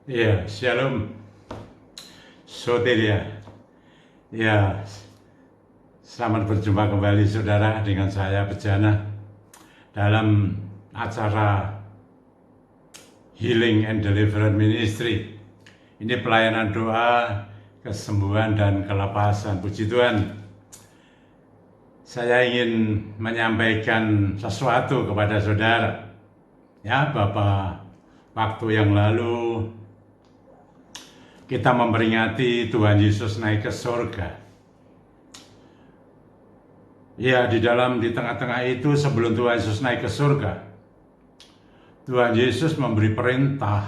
Ya, shalom, soteria. Ya, selamat berjumpa kembali saudara dengan saya Bejana dalam acara Healing and Deliverance Ministry. Ini pelayanan doa, kesembuhan dan kelepasan. Puji Tuhan. Saya ingin menyampaikan sesuatu kepada saudara. Ya, Bapak, waktu yang lalu kita memperingati Tuhan Yesus naik ke surga. Ya, di tengah-tengah itu sebelum Tuhan Yesus naik ke surga, Tuhan Yesus memberi perintah,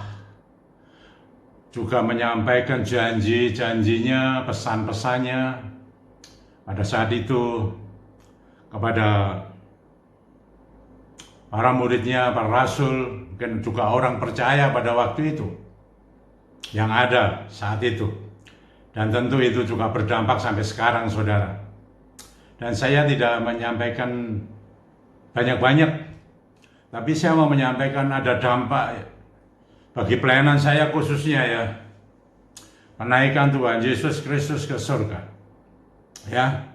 juga menyampaikan janji-janjinya, pesan-pesannya pada saat itu kepada para muridnya, para rasul, mungkin juga orang percaya pada waktu itu yang ada saat itu. Dan tentu itu juga berdampak sampai sekarang, saudara. Dan saya tidak menyampaikan banyak-banyak, tapi saya mau menyampaikan ada dampak bagi pelayanan saya khususnya ya, menaikkan Tuhan Yesus Kristus ke surga. Ya,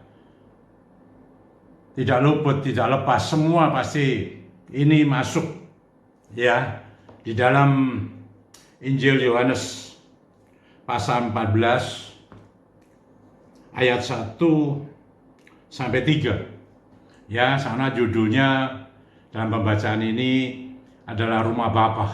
tidak luput, tidak lepas, semua pasti ini masuk ya di dalam Injil Yohanes pasal 14 ayat 1 sampai 3. Ya, sana judulnya dalam pembacaan ini adalah Rumah Bapa.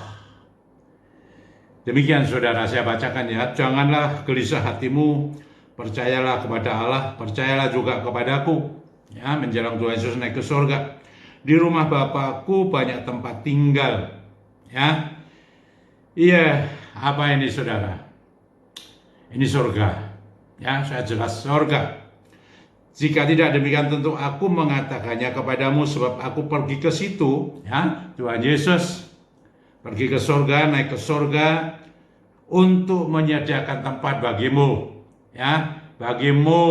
Demikian saudara, saya bacakan ya. Janganlah gelisah hatimu, percayalah kepada Allah, percayalah juga kepadaku. Ya, menjelang Tuhan Yesus naik ke surga. Di rumah Bapakku banyak tempat tinggal. Ya. Iya, apa ini saudara? Ini surga. Ya, saya jelas surga. Jika tidak demikian tentu aku mengatakannya kepadamu, sebab aku pergi ke situ, ya, Tuhan Yesus pergi ke surga, naik ke surga untuk menyediakan tempat bagimu, ya, bagimu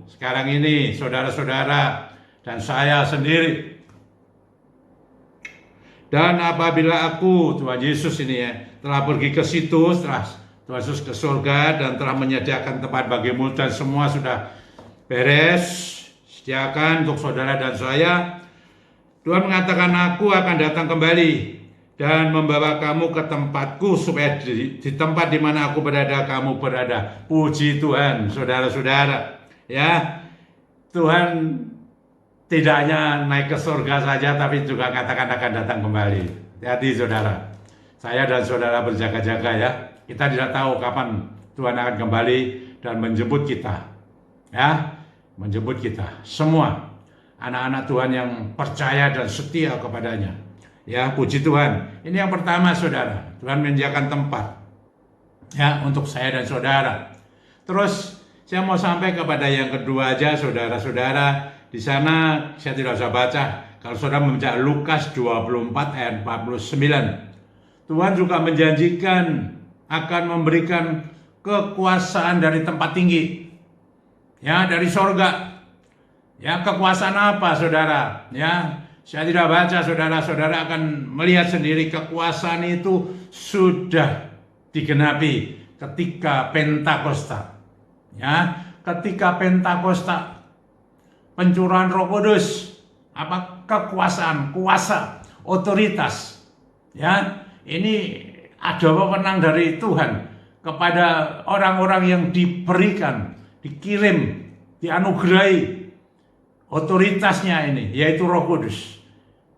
sekarang ini, saudara-saudara dan saya sendiri. Dan apabila aku, Tuhan Yesus ini ya, telah pergi ke situ, setelah Tuhan Yesus ke surga dan telah menyediakan tempat bagimu dan semua sudah beres, sediakan untuk saudara dan saya, Tuhan mengatakan aku akan datang kembali dan membawa kamu ke tempatku supaya di tempat di mana aku berada, kamu berada. Puji Tuhan, saudara-saudara. Ya, Tuhan tidak hanya naik ke surga saja, tapi juga katakan akan datang kembali. Hati-hati saudara. Saya dan saudara berjaga-jaga ya. Kita tidak tahu kapan Tuhan akan kembali dan menjemput kita. Ya, menjemput kita. Semua anak-anak Tuhan yang percaya dan setia kepadanya. Ya, puji Tuhan. Ini yang pertama saudara. Tuhan menyediakan tempat. Ya, untuk saya dan saudara. Terus saya mau sampai kepada yang kedua aja saudara-saudara. Di sana saya tidak usah baca. Kalau saudara membaca Lukas 24 ayat 49. Tuhan juga menjanjikan akan memberikan kekuasaan dari tempat tinggi. Ya, dari sorga. Ya, kekuasaan apa saudara? Ya, saya tidak baca, saudara-saudara akan melihat sendiri kekuasaan itu sudah digenapi ketika Pentakosta. Ya, ketika Pentakosta, pencurahan Roh Kudus, apa kekuasaan, kuasa, otoritas. Ya, ini ada wewenang dari Tuhan kepada orang-orang yang diberikan, dikirim, dianugerahi otoritasnya ini, yaitu Roh Kudus.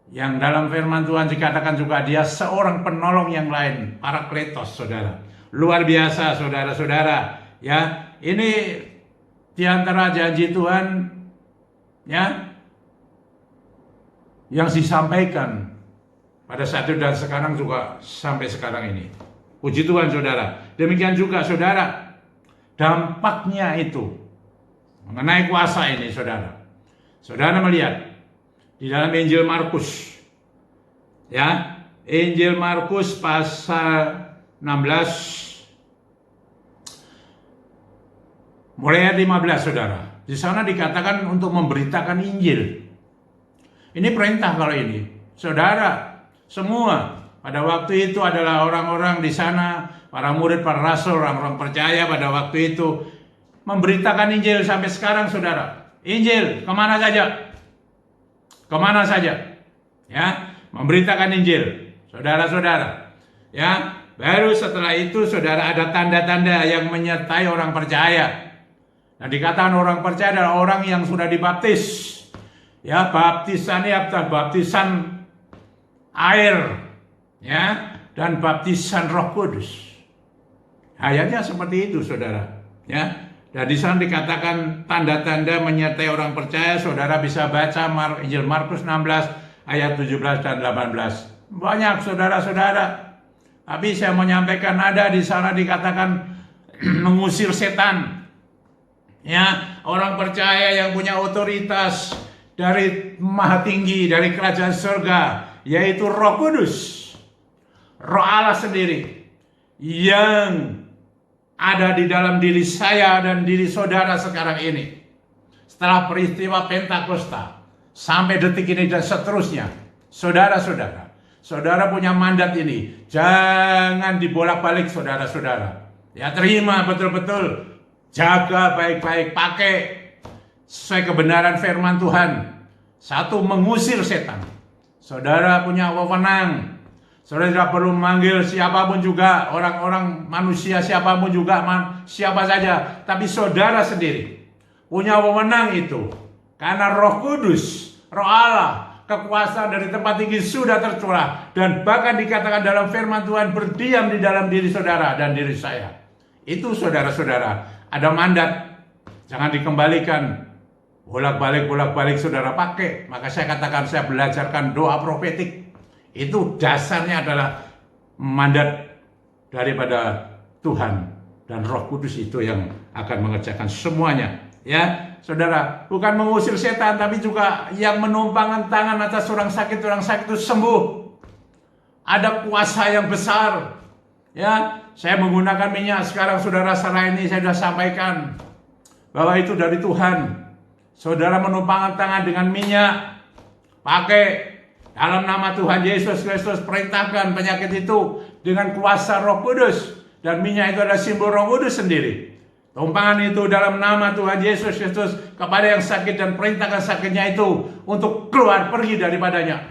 Yang dalam firman Tuhan dikatakan juga dia seorang penolong yang lain, Parakletos, saudara. Luar biasa, saudara-saudara. Ya, ini diantara janji Tuhan ya yang disampaikan pada saat itu dan sekarang juga sampai sekarang ini. Puji Tuhan saudara. Demikian juga saudara, dampaknya itu mengenai kuasa ini saudara. Saudara melihat di dalam Injil Markus. Ya, Injil Markus pasal 16 mulai ayat 15 saudara. Di sana dikatakan untuk memberitakan Injil. Ini perintah kalau ini. Saudara, semua pada waktu itu adalah orang-orang di sana, para murid, para rasul, orang-orang percaya pada waktu itu memberitakan Injil sampai sekarang, saudara. Injil kemana saja, kemana saja, ya, memberitakan Injil, saudara-saudara. Ya, baru setelah itu, saudara, ada tanda-tanda yang menyertai orang percaya. Nah, dikatakan orang percaya adalah orang yang sudah dibaptis. Ya, baptisannya adalah baptisan air, ya, dan baptisan Roh Kudus. Ayatnya seperti itu, saudara. Ya, dan di sana dikatakan tanda-tanda menyertai orang percaya. Saudara bisa baca Injil Markus 16 ayat 17 dan 18. Banyak, saudara-saudara. Tapi saya mau menyampaikan ada di sana dikatakan mengusir setan. Ya, orang percaya yang punya otoritas dari Maha Tinggi, dari kerajaan surga, yaitu Roh Kudus, Roh Allah sendiri yang ada di dalam diri saya dan diri saudara sekarang ini. Setelah peristiwa Pentakosta sampai detik ini dan seterusnya, saudara-saudara, saudara punya mandat ini. Jangan dibolak-balik, saudara-saudara. Ya, terima betul-betul, jaga baik-baik, pakai sesuai kebenaran firman Tuhan. Satu, mengusir setan. Saudara punya wewenang. Saudara tidak perlu memanggil siapapun juga, orang-orang manusia siapapun juga, siapa saja. Tapi saudara sendiri punya wewenang itu. Karena Roh Kudus, Roh Allah, kekuasaan dari tempat tinggi sudah tercurah. Dan bahkan dikatakan dalam firman Tuhan berdiam di dalam diri saudara dan diri saya. Itu, saudara-saudara, ada mandat. Jangan dikembalikan. Bolak-balik saudara pakai. Maka saya katakan, saya belajarkan doa profetik. Itu dasarnya adalah mandat daripada Tuhan. Dan Roh Kudus itu yang akan mengerjakan semuanya. Ya, saudara, bukan mengusir setan, tapi juga yang menumpangkan tangan atas orang sakit itu sembuh. Ada kuasa yang besar. Ya, saya menggunakan minyak sekarang, saudara, secara ini saya sudah sampaikan bahwa itu dari Tuhan. Saudara menumpangkan tangan dengan minyak, pakai dalam nama Tuhan Yesus Kristus, perintahkan penyakit itu dengan kuasa Roh Kudus. Dan minyak itu adalah simbol Roh Kudus sendiri. Tumpangan itu dalam nama Tuhan Yesus Kristus kepada yang sakit, dan perintahkan sakitnya itu untuk keluar pergi daripadanya.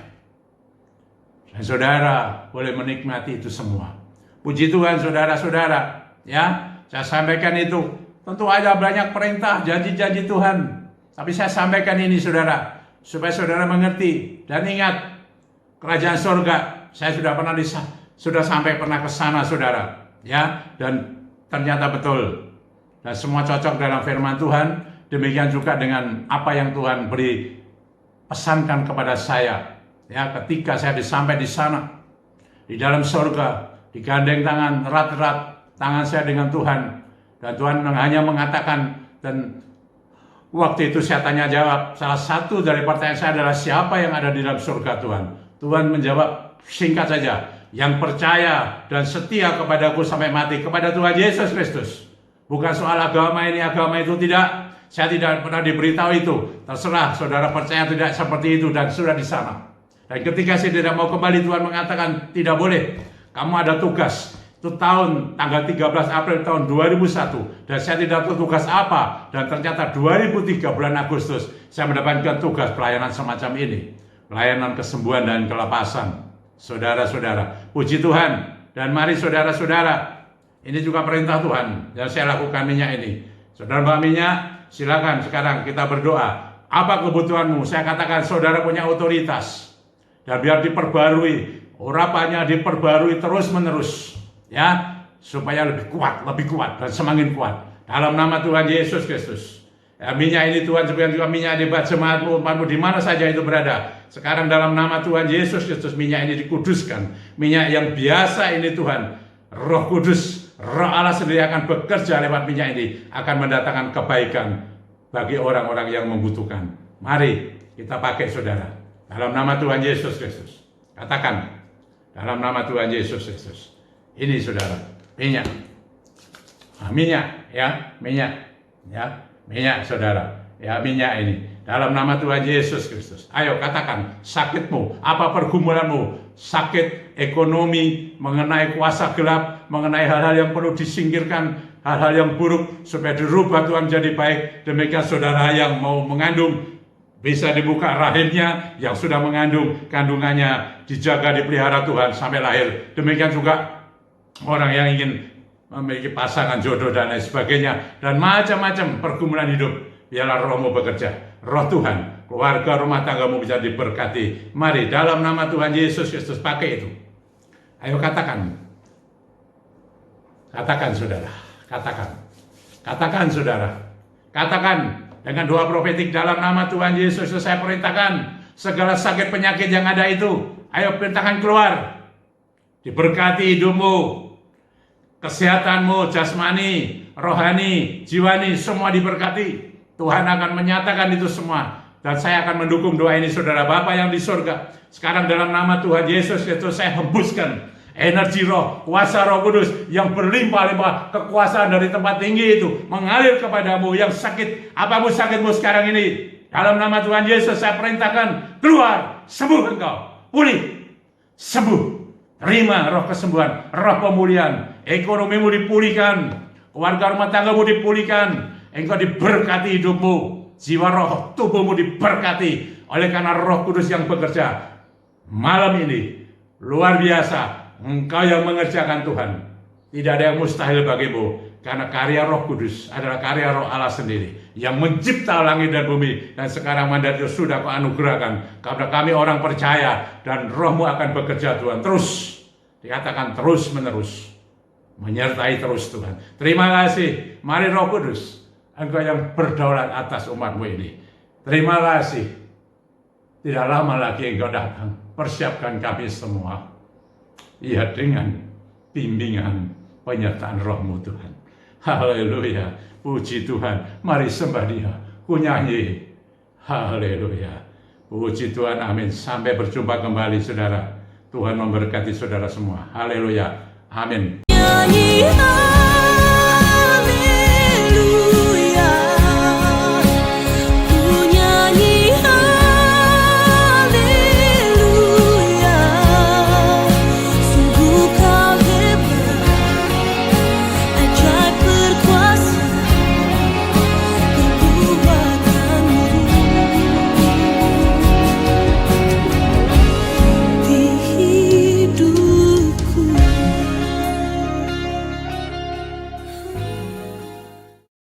Dan saudara boleh menikmati itu semua. Puji Tuhan, saudara-saudara. Ya, saya sampaikan itu. Tentu ada banyak perintah, janji-janji Tuhan. Tapi saya sampaikan ini, saudara, supaya saudara mengerti dan ingat kerajaan surga. Saya sudah pernah ke sana, saudara. Ya, dan ternyata betul. Dan semua cocok dalam firman Tuhan. Demikian juga dengan apa yang Tuhan beri pesankan kepada saya. Ya, ketika saya sampai di sana, di dalam surga, digandeng tangan, erat-erat tangan saya dengan Tuhan. Dan Tuhan hanya mengatakan, dan waktu itu saya tanya jawab. Salah satu dari pertanyaan saya adalah, siapa yang ada di dalam surga, Tuhan? Tuhan menjawab singkat saja, yang percaya dan setia kepadaku sampai mati, kepada Tuhan Yesus Kristus. Bukan soal agama ini, agama itu, tidak. Saya tidak pernah diberitahu itu. Terserah saudara percaya tidak seperti itu, dan sudah di sana. Dan ketika saya tidak mau kembali, Tuhan mengatakan, tidak boleh. Kamu ada tugas. Itu tanggal 13 April tahun 2001. Dan saya tidak tahu tugas apa. Dan ternyata 2003 bulan Agustus, saya mendapatkan tugas pelayanan semacam ini. Pelayanan kesembuhan dan kelepasan. Saudara-saudara, puji Tuhan. Dan mari saudara-saudara, ini juga perintah Tuhan. Dan saya lakukan minyak ini. Saudara bawa minyak, silakan sekarang kita berdoa. Apa kebutuhanmu? Saya katakan, saudara punya otoritas. Dan biar diperbarui. Urapannya diperbarui terus-menerus. Ya, supaya lebih kuat, dan semakin kuat. Dalam nama Tuhan Yesus Kristus. Ya, minyak ini Tuhan, juga minyak di jemaatmu, umatmu, di mana saja itu berada. Sekarang dalam nama Tuhan Yesus Kristus, minyak ini dikuduskan. Minyak yang biasa ini Tuhan, Roh Kudus, Roh Allah sendiri akan bekerja lewat minyak ini. Akan mendatangkan kebaikan bagi orang-orang yang membutuhkan. Mari kita pakai, saudara. Dalam nama Tuhan Yesus Kristus. Katakan, dalam nama Tuhan Yesus Kristus. Ini, saudara, minyak. Nah, minyak, ya, minyak, ya, minyak, saudara, ya, minyak ini. dalam nama Tuhan Yesus Kristus. Ayo katakan sakitmu, apa pergumulanmu, sakit ekonomi, mengenai kuasa gelap, mengenai hal-hal yang perlu disingkirkan, hal-hal yang buruk supaya dirubah Tuhan jadi baik. Demikian saudara yang mau mengandung, bisa dibuka rahimnya, yang sudah mengandung, kandungannya dijaga, dipelihara Tuhan sampai lahir. Demikian juga orang yang ingin memiliki pasangan jodoh dan lain sebagainya, dan macam-macam pergumulan hidup. Biarlah rohmu bekerja, roh Tuhan, keluarga rumah tanggamu bisa diberkati. Mari dalam nama Tuhan Yesus Kristus pakai itu. Ayo katakan. Katakan saudara, katakan saudara, katakan dengan doa profetik dalam nama Tuhan Yesus. Saya perintahkan segala sakit penyakit yang ada itu, ayo perintahkan keluar. Diberkati hidupmu, kesehatanmu, jasmani, rohani, jiwani, semua diberkati. Tuhan akan menyatakan itu semua. Dan saya akan mendukung doa ini saudara. Bapa yang di surga, sekarang dalam nama Tuhan Yesus Kristus saya hembuskan energi roh, kuasa Roh Kudus yang berlimpah-limpah, kekuasaan dari tempat tinggi itu mengalir kepadamu. Yang sakit, apapun sakitmu sekarang ini, dalam nama Tuhan Yesus saya perintahkan keluar, sembuh engkau, pulih, sembuh. Terima roh kesembuhan, roh pemulihan, ekonomimu dipulihkan, keluarga rumah tanggamu dipulihkan, engkau diberkati hidupmu, jiwa roh tubuhmu diberkati oleh karena Roh Kudus yang bekerja malam ini. Luar biasa, engkau yang mengerjakan Tuhan. Tidak ada yang mustahil bagimu, karena karya Roh Kudus adalah karya Roh Allah sendiri yang mencipta langit dan bumi. Dan sekarang mandat itu sudah kau anugerahkan karena kami orang percaya, dan rohmu akan bekerja Tuhan terus. Dikatakan terus menerus, menyertai terus Tuhan. Terima kasih. Mari Roh Kudus, engkau yang berdaulat atas umatmu ini. Terima kasih. Tidak lama lagi engkau datang. Persiapkan kami semua. Ya, dengan bimbingan penyertaan rohmu Tuhan. Haleluya. Puji Tuhan. Mari sembah Dia. Ku nyanyi. Haleluya. Puji Tuhan. Amin. Sampai berjumpa kembali saudara. Tuhan memberkati saudara semua. Haleluya. Amin.